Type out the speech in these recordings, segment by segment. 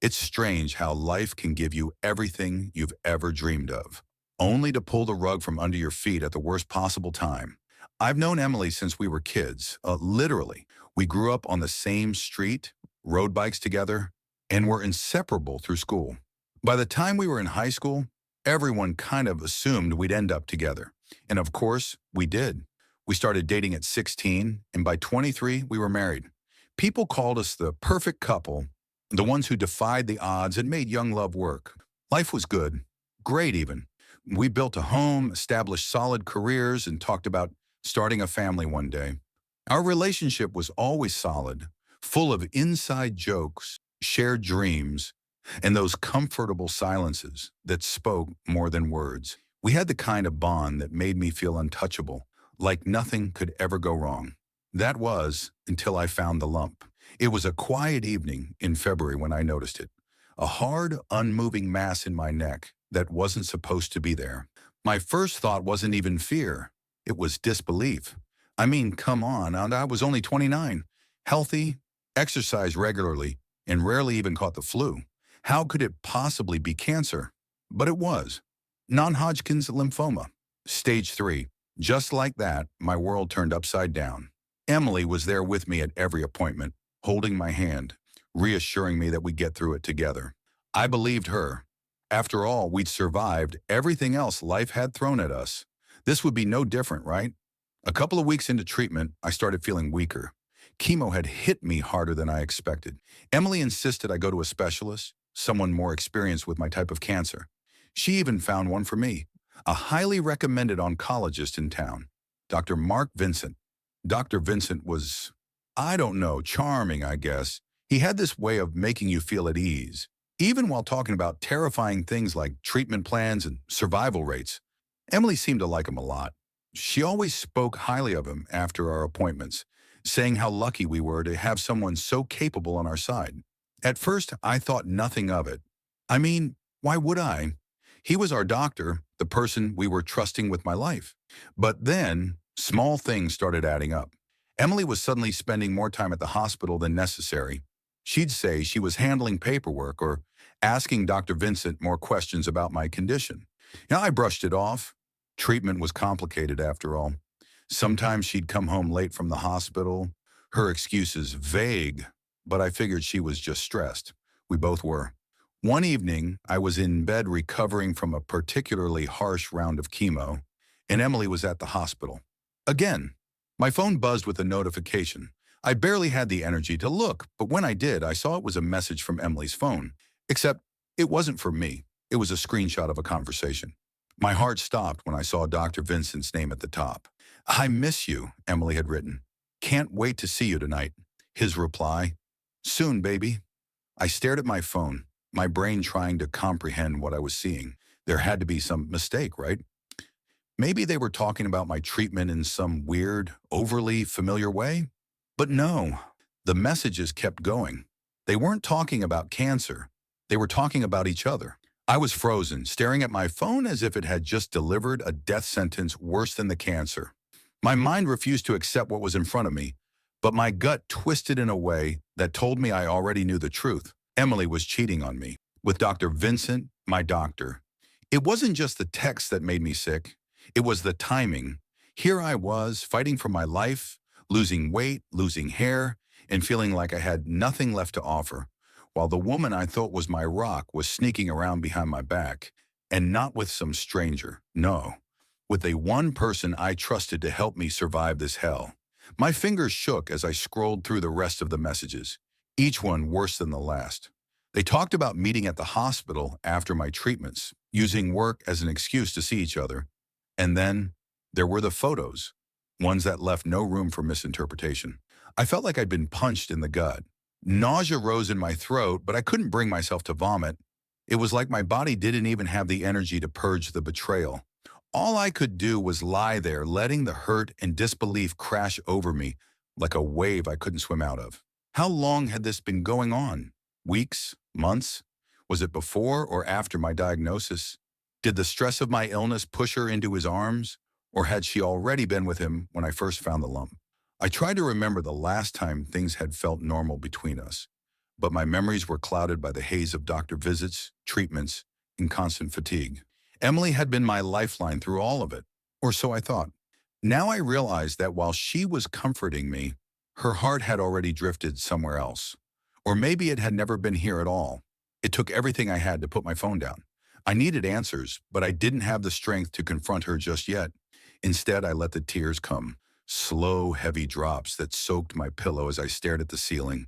It's strange how life can give you everything you've ever dreamed of, only to pull the rug from under your feet at the worst possible time. I've known Emily since we were kids, literally. We grew up on the same street, rode bikes together, and were inseparable through school. By the time we were in high school, everyone kind of assumed we'd end up together. And of course, we did. We started dating at 16, and by 23, we were married. People called us the perfect couple, the ones who defied the odds and made young love work. Life was good, great even. We built a home, established solid careers, and talked about starting a family one day. Our relationship was always solid, full of inside jokes, shared dreams, and those comfortable silences that spoke more than words. We had the kind of bond that made me feel untouchable, like nothing could ever go wrong. That was until I found the lump. It was a quiet evening in February when I noticed it. A hard, unmoving mass in my neck that wasn't supposed to be there. My first thought wasn't even fear. It was disbelief. I mean, come on, and I was only 29, healthy, exercised regularly, and rarely even caught the flu. How could it possibly be cancer? But it was. Non-Hodgkin's lymphoma, stage 3. Just like that, my world turned upside down. Emily was there with me at every appointment, holding my hand, reassuring me that we'd get through it together. I believed her. After all, we'd survived everything else life had thrown at us. This would be no different, right? A couple of weeks into treatment, I started feeling weaker. Chemo had hit me harder than I expected. Emily insisted I go to a specialist, someone more experienced with my type of cancer. She even found one for me, a highly recommended oncologist in town, Dr. Mark Vincent. Dr. Vincent was, I don't know, charming, I guess. He had this way of making you feel at ease, even while talking about terrifying things like treatment plans and survival rates. Emily seemed to like him a lot. She always spoke highly of him after our appointments, saying how lucky we were to have someone so capable on our side. At first, I thought nothing of it. I mean, why would I? He was our doctor, the person we were trusting with my life. But then, small things started adding up. Emily was suddenly spending more time at the hospital than necessary. She'd say she was handling paperwork or asking Dr. Vincent more questions about my condition. I brushed it off. Treatment was complicated after all. Sometimes she'd come home late from the hospital, her excuses vague, but I figured she was just stressed. We both were. One evening, I was in bed recovering from a particularly harsh round of chemo, and Emily was at the hospital. Again, my phone buzzed with a notification. I barely had the energy to look, but when I did, I saw it was a message from Emily's phone. Except, it wasn't for me. It was a screenshot of a conversation. My heart stopped when I saw Dr. Vincent's name at the top. "I miss you," Emily had written. "Can't wait to see you tonight." His reply, "Soon, baby." I stared at my phone, my brain trying to comprehend what I was seeing. There had to be some mistake, right? Maybe they were talking about my treatment in some weird, overly familiar way? But no, the messages kept going. They weren't talking about cancer. They were talking about each other. I was frozen, staring at my phone as if it had just delivered a death sentence worse than the cancer. My mind refused to accept what was in front of me, but my gut twisted in a way that told me I already knew the truth. Emily was cheating on me, with Dr. Vincent, my doctor. It wasn't just the text that made me sick. It was the timing. Here I was, fighting for my life, losing weight, losing hair, and feeling like I had nothing left to offer, while the woman I thought was my rock was sneaking around behind my back, and not with some stranger, no, with a one person I trusted to help me survive this hell. My fingers shook as I scrolled through the rest of the messages, each one worse than the last. They talked about meeting at the hospital after my treatments, using work as an excuse to see each other. And then there were the photos, ones that left no room for misinterpretation. I felt like I'd been punched in the gut. Nausea rose in my throat, but I couldn't bring myself to vomit. It was like my body didn't even have the energy to purge the betrayal. All I could do was lie there, letting the hurt and disbelief crash over me like a wave I couldn't swim out of. How long had this been going on? Weeks? Months? Was it before or after my diagnosis? Did the stress of my illness push her into his arms? Or had she already been with him when I first found the lump? I tried to remember the last time things had felt normal between us. but my memories were clouded by the haze of doctor visits, treatments, and constant fatigue. Emily had been my lifeline through all of it, or so I thought. Now I realized that while she was comforting me, her heart had already drifted somewhere else. Or maybe it had never been here at all. It took everything I had to put my phone down. I needed answers, but I didn't have the strength to confront her just yet. Instead, I let the tears come, slow, heavy drops that soaked my pillow as I stared at the ceiling,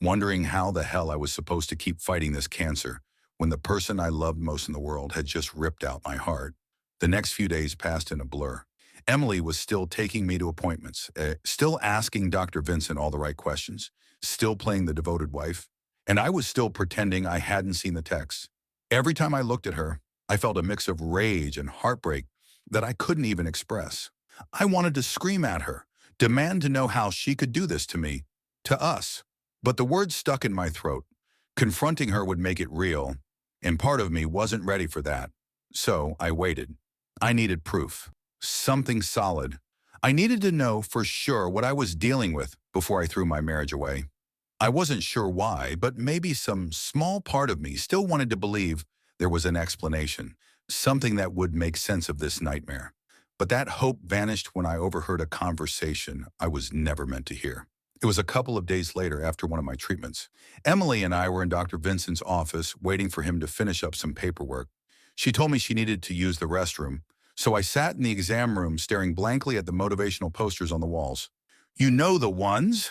wondering how the hell I was supposed to keep fighting this cancer when the person I loved most in the world had just ripped out my heart. The next few days passed in a blur. Emily was still taking me to appointments, still asking Dr. Vincent all the right questions, still playing the devoted wife, and I was still pretending I hadn't seen the texts. Every time I looked at her, I felt a mix of rage and heartbreak that I couldn't even express. I wanted to scream at her, demand to know how she could do this to me, to us. But the words stuck in my throat. Confronting her would make it real, and part of me wasn't ready for that. So I waited. I needed proof. Something solid. I needed to know for sure what I was dealing with before I threw my marriage away. I wasn't sure why, but maybe some small part of me still wanted to believe there was an explanation, something that would make sense of this nightmare. But that hope vanished when I overheard a conversation I was never meant to hear. It was a couple of days later after one of my treatments. Emily and I were in Dr. Vincent's office waiting for him to finish up some paperwork. She told me she needed to use the restroom, so I sat in the exam room staring blankly at the motivational posters on the walls. You know the ones?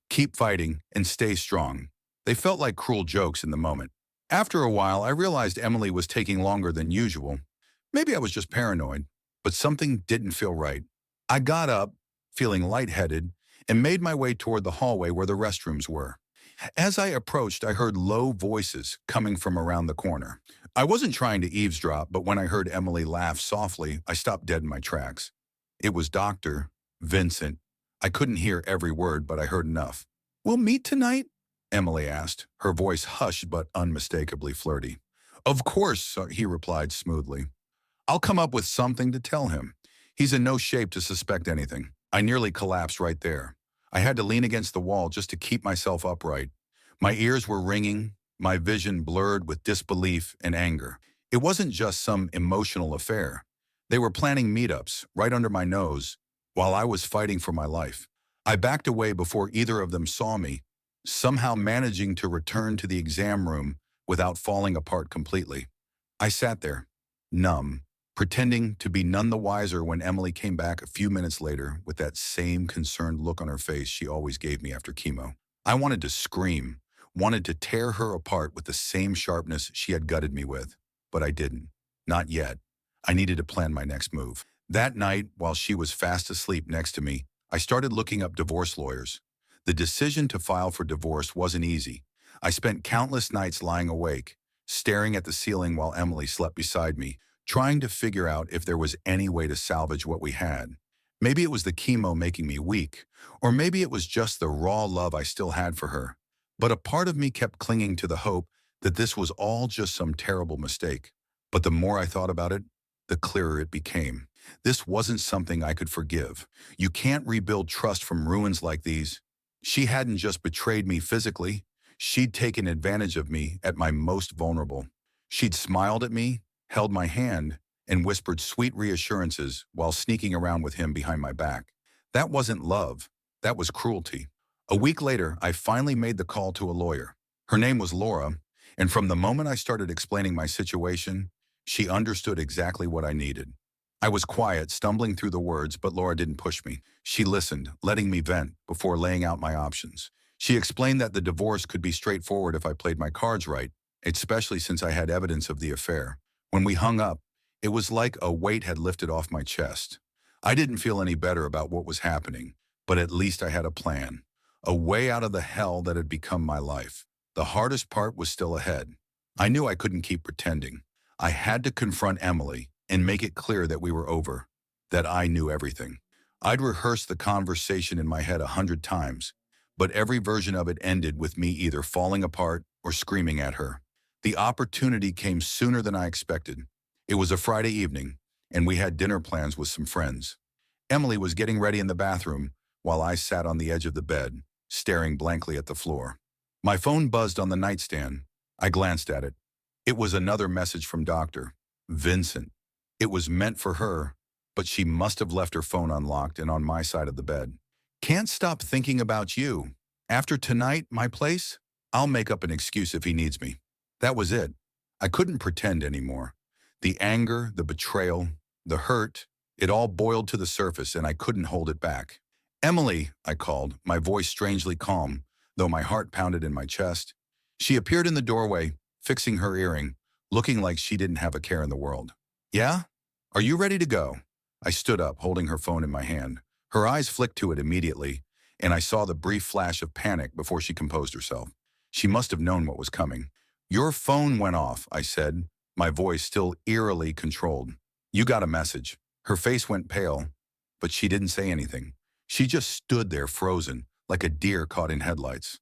Keep fighting and stay strong. They felt like cruel jokes in the moment. After a while, I realized Emily was taking longer than usual. Maybe I was just paranoid, but something didn't feel right. I got up, feeling lightheaded, and made my way toward the hallway where the restrooms were. As I approached, I heard low voices coming from around the corner. I wasn't trying to eavesdrop, but when I heard Emily laugh softly, I stopped dead in my tracks. It was Dr. Vincent. I couldn't hear every word, but I heard enough. "We'll meet tonight?" Emily asked, her voice hushed but unmistakably flirty. "Of course," he replied smoothly. "I'll come up with something to tell him. He's in no shape to suspect anything." I nearly collapsed right there. I had to lean against the wall just to keep myself upright. My ears were ringing, my vision blurred with disbelief and anger. It wasn't just some emotional affair. They were planning meetups right under my nose while I was fighting for my life. I backed away before either of them saw me, somehow managing to return to the exam room without falling apart completely. I sat there, numb, pretending to be none the wiser when Emily came back a few minutes later with that same concerned look on her face she always gave me after chemo. I wanted to scream, wanted to tear her apart with the same sharpness she had gutted me with, but I didn't. Not yet. I needed to plan my next move. That night, while she was fast asleep next to me, I started looking up divorce lawyers. The decision to file for divorce wasn't easy. I spent countless nights lying awake, staring at the ceiling while Emily slept beside me, trying to figure out if there was any way to salvage what we had. Maybe it was the chemo making me weak, or maybe it was just the raw love I still had for her. But a part of me kept clinging to the hope that this was all just some terrible mistake. But the more I thought about it, the clearer it became. This wasn't something I could forgive. You can't rebuild trust from ruins like these. She hadn't just betrayed me physically. She'd taken advantage of me at my most vulnerable. She'd smiled at me, held my hand, and whispered sweet reassurances while sneaking around with him behind my back. That wasn't love. That was cruelty. A week later, I finally made the call to a lawyer. Her name was Laura, and from the moment I started explaining my situation, she understood exactly what I needed. I was quiet, stumbling through the words, but Laura didn't push me. She listened, letting me vent before laying out my options. She explained that the divorce could be straightforward if I played my cards right, especially since I had evidence of the affair. When we hung up, it was like a weight had lifted off my chest. I didn't feel any better about what was happening, but at least I had a plan. A way out of the hell that had become my life. The hardest part was still ahead. I knew I couldn't keep pretending. I had to confront Emily and make it clear that we were over, that I knew everything. I'd rehearsed the conversation in my head 100 times, but every version of it ended with me either falling apart or screaming at her. The opportunity came sooner than I expected. It was a Friday evening, and we had dinner plans with some friends. Emily was getting ready in the bathroom while I sat on the edge of the bed, staring blankly at the floor. My phone buzzed on the nightstand. I glanced at it. It was another message from Dr. Vincent. It was meant for her, but she must have left her phone unlocked and on my side of the bed. Can't stop thinking about you. After tonight, my place, I'll make up an excuse if he needs me. That was it. I couldn't pretend anymore. The anger, the betrayal, the hurt, it all boiled to the surface and I couldn't hold it back. Emily, I called, my voice strangely calm, though my heart pounded in my chest. She appeared in the doorway, fixing her earring, looking like she didn't have a care in the world. Yeah? Are you ready to go? I stood up, holding her phone in my hand. Her eyes flicked to it immediately, and I saw the brief flash of panic before she composed herself. She must have known what was coming. Your phone went off, I said, my voice still eerily controlled. You got a message. Her face went pale, but she didn't say anything. She just stood there frozen, like a deer caught in headlights.